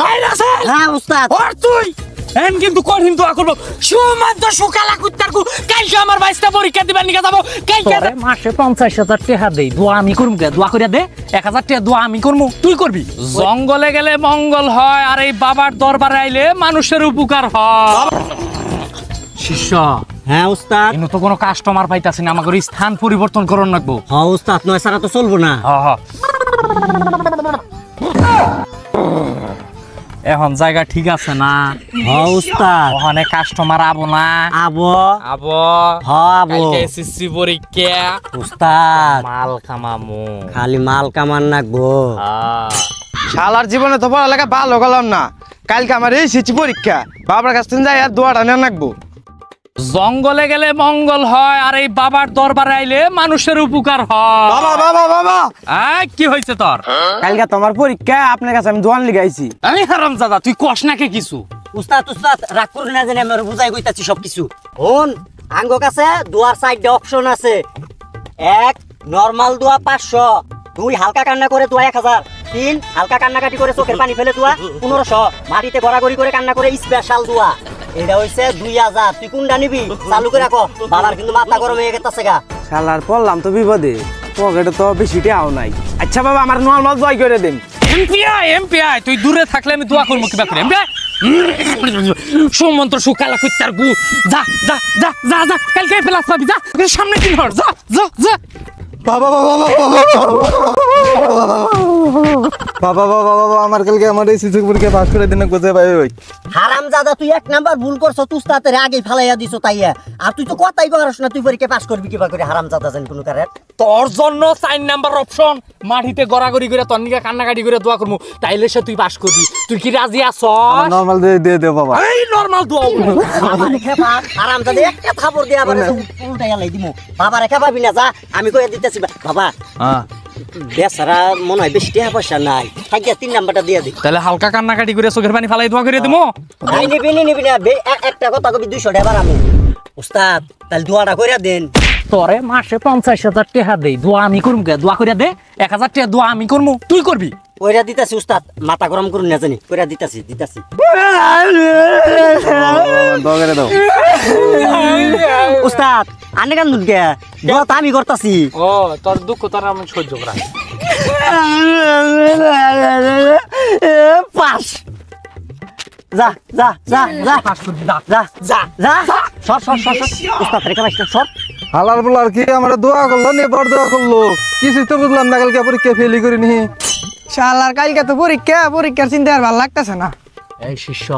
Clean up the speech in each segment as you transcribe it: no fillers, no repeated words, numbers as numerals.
এই রাসেল হ্যাঁ উস্তাদ ওর তুই এন কিন্তু কঠিন দোয়া করব সুমান্ত সুকালা কুত্তারকু কালকে আমার বাইসটা পরীক্ষা দিবার নিকে যাব কালকে মাসে ৫০,০০০ টাকা দেই দোয়া আমি করুম কে দোয়া কইরা দে ১০০০ টাকা দোয়া আমি করমু তুই করবি জঙ্গলে গেলে মঙ্গল হয় আর এই বাবার দরবারে আইলে মানুষের উপকার হয় শিষ্য হ্যাঁ উস্তাদ ইনো তো কোনো কাস্টমার পাইতাছি না আমাদের স্থান পরিবর্তন করন লাগবো হ্যাঁ উস্তাদ নয় সারা তো চলবো না এখন জায়গা ঠিক আছে না হ্যাঁ উস্তাদ ওখানে কাস্টমার আবো না আবো আবো হ্যাঁ আবো কালকে এসএসসি পরীক্ষা উস্তাদ মাল কামামু খালি মাল কামান নাকবো শালার জীবনে তো পড়ালেখা ভালো গেলাম না কালকে আমার এই সিচি পরীক্ষা বাবার কাছ থেকে যাই আর দোয়াটা নিয়ে নাকবো জঙ্গলে গেলে মঙ্গল হয় আর এই বাবার দরবারে আইলে মানুষের উপকার হয় বাবা বাবা বাবা কি হয়েছে তোর কালকে তোমার পরীক্ষা আপনার কাছে আমি দোয়ান লিগাইছি আমি হারামজাদা তুই কস নাকি কিছু উস্তাদ উস্তাদ রাগ করে না জানি আমি বুঝাই কইতাছি সবকিছু হন আঙ্গ কাছে দুয়ার সাইডে অপশন আছে 1 নরমাল দোয়া 500 2 হালকা কান্না করে দোয়া 1000 3 হালকা কান্নাকাটি করে চোখের পানি ফেলে দোয়া 1500 মাটিতে গড়াগড়ি করে কান্না করে স্পেশাল দোয়া এটা হইছে 2000 তুই কোনটা নিবি চালু করে রাখো বাবার কিন্তু মাথা গরম হয়ে গেছে গা শালার পড়লাম তো বিপদে পকেটে তো বেশি টাকাও নাই আচ্ছা বাবা আমার নরমাল দোয়াই করে দেন এমপিআই তুই দূরে থাকলে আমি দোয়া করবো কিবা করে এমপিআই সুমন্ত্র সুকালা কুত্তার গু যা যা যা যা যা কালকে প্লাস পাবি যা সামনে দিন হর যা যা যা বাবা বাবা বাবা বাবা বাবা আমার কালকে আমার এই সিসি পরীক্ষা পাস করে দিন কোথায় পাই ভাই হারামজাদা তুই এক নাম্বার ভুল করছস তুই উস্তাদের আগে ফালাইয়া দিছ তাইয়া আর তুই তো কথাই পারছ না তুই পরীক্ষা পাস করবি কিবা করে হারামজাদা জান কোন কারে তোর জন্য 4 নাম্বার অপশন মাটিতে গড়াগড়ি করে তোর নিকে কান্নাকাটি করে দোয়া করবো তাইলে সে তুই পাস করবি তুই কি রাজি আছস নরমাল দে দে বাবা এই নরমাল দোয়া বাবা রেখা পা হারামজাদা একটা থাপড় দিয়া আবার উল্টাইয়া লাই দিমু বাবা রেখা পাবি না যা আমি কইয়া দিতেছি বাবা হ্যাঁ বেচারা মনে হয় বেশি টাকা পয়সা নাই থাকিয়া 3 নাম্বারটা দিয়া দি তাহলে হালকা কান্নাকাটি করে চোখের পানি ফালাই দোয়া করে দিমু নাই নিবি না একটা কথা কবি 200 টাকা আমি উস্তাদ তাহলে দোয়াটা কইরা দেন তোরে মাসে ৫০,০০০ টাকা দেই দোয়া আমি করুম কে দোয়া কইরা দে ১০০০ টাকা দোয়া আমি করমু তুই করবি কইরা দিতাছি উস্তাদ মাথা গরম করুন না জানি কইরা দিতাছি দগরে দাও উস্তাদ আনে কান দুধ গে দোয়া তো আমি করতাছি ও তোর দুঃখ তোর আমি সহ্য করা পাস যা যা যা যা পাস করবি যা যা যা যা সর উস্তাদ রেখা বাইস্তা সর হালার বলার কি আমরা দোয়া করলো নেবার দোয়া করলো কিছু তো বুঝলাম না কালকে পরীক্ষা ফেলি করিনি শালার কালকে তো পরীক্ষার চিন্তা আর ভালো লাগতেছে না এই শিষ্য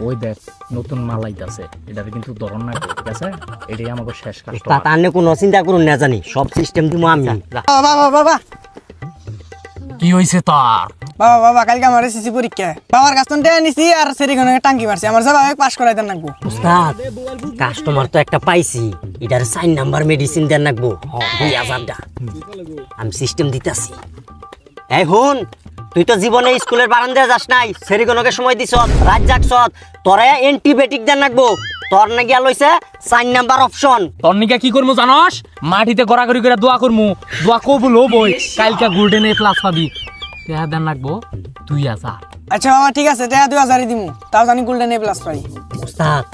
ওই দেখ নতুন মাল আইতাছে এটারে কিন্তু ধরন না ঠিক আছে এটাই আমাদের শেষ কাজ উস্তাদ আনে কোনো চিন্তা করুন না জানি সব সিস্টেম দিমু আমি বাবা কি হইছে তোর বাবা কালকে আমার এসএসসি পরীক্ষা বাবার কাছ থেকে নিছি আর সেরিগনে টাঙ্কি মারছি আমার যাবা পাস করাই দেন নাকবো উস্তাদ কাস্টমার তো একটা পাইছি এটার 4 নাম্বার মেডিসিন দেন নাকবো 2000 টাকা আমি সিস্টেম দিতাছি এই হুন তুই তো জীবনে স্কুলের বারান্দায় যাস নাই সেরিগনকে সময় দিছ রাত জাগছ তোরে অ্যান্টিবায়োটিক দেন নাকবো তোর না গিয়া লইছে 4 নাম্বার অপশন তোর নিকা কি করমু জানোস মাটিতে গড়াগড়ি করে দোয়া করমু দোয়া কবুল হবই কালকা গোল্ডেন এ প্লাস পাবি তেহা দেন রাখবো 2000 আচ্ছা বাবা ঠিক আছে টাকা 2000 দিমু তাও জানি গোল্ডেন এ প্লাস পাই উস্তাদ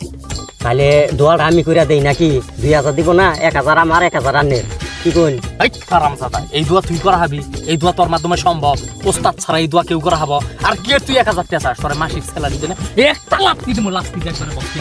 তাহলে দোয়াটা আমি কইরা দেই নাকি 2000 দিব না 1000 আমার 1000 আনে কি কোন এই হারামজাদা এই দোয়া তুই করা হবি এই দোয়া তোর মাধ্যমে সম্ভব ওস্তাদ ছাড়া এই দোয়া কেউ করা হবো আর কে তুই 1000 টাকা চাস তোর মাসিক স্যালারি দেন একটা লাপতি দিমু লাপতি দেখ করে বসতি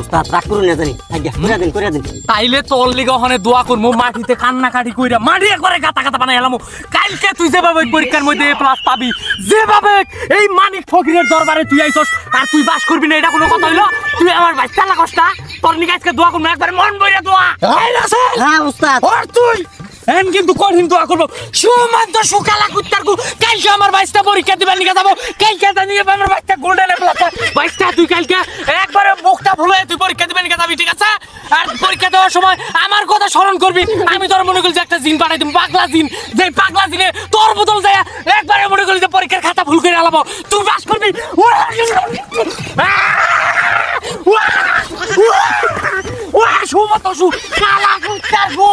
উস্তাদ রাগ করুন না জানি আজ্ঞা কইরা দেন তাইলে তোর লিগে ওখানে দোয়া করমু মাটিতে কান্নাকাটি কইরা মাটি একবারে গাতা বানাই এলামু কালকে তুই যেভাবে পরীক্ষার মধ্যে এ প্লাস পাবি যেভাবে এই মানিক ফকিরের দরবারে তুই আইছস আর তুই পাস করবি না এটা কোনো কথা হইলো তুই আমার বাচ্চা লাগছটা তোর নিকে আজকে দোয়া করমু একবারে মন বইরা দোয়া এই রাসেল হ্যাঁ উস্তাদ ওর তুই এন কিন্তু কঠিন দোয়া করব সুমন্ত সুকালা কুত্তারকু কালকে আমার বাইসটা পরীক্ষা দিবার নিকে যাব কালকে নিয়ে আমার বাইসটা গোল্ডেন প্লাস বাইসটা তুই কালকে একবারে মুখটা ভুলে তুই পরীক্ষা দিবার নিকে যাবি ঠিক আছে আর পরীক্ষা দেওয়ার সময় আমার কথা স্মরণ করবি আমি তোর মনে করি যে একটা জিন পাঠাই দিম পাগলা জিন যে পাগলা জিনে তোর বদল যায় একবারে মনে করি যে পরীক্ষার খাতা ভুল করে আলাবো তুই পাস করবি সুমন্ত সুকালা কুত্তারকু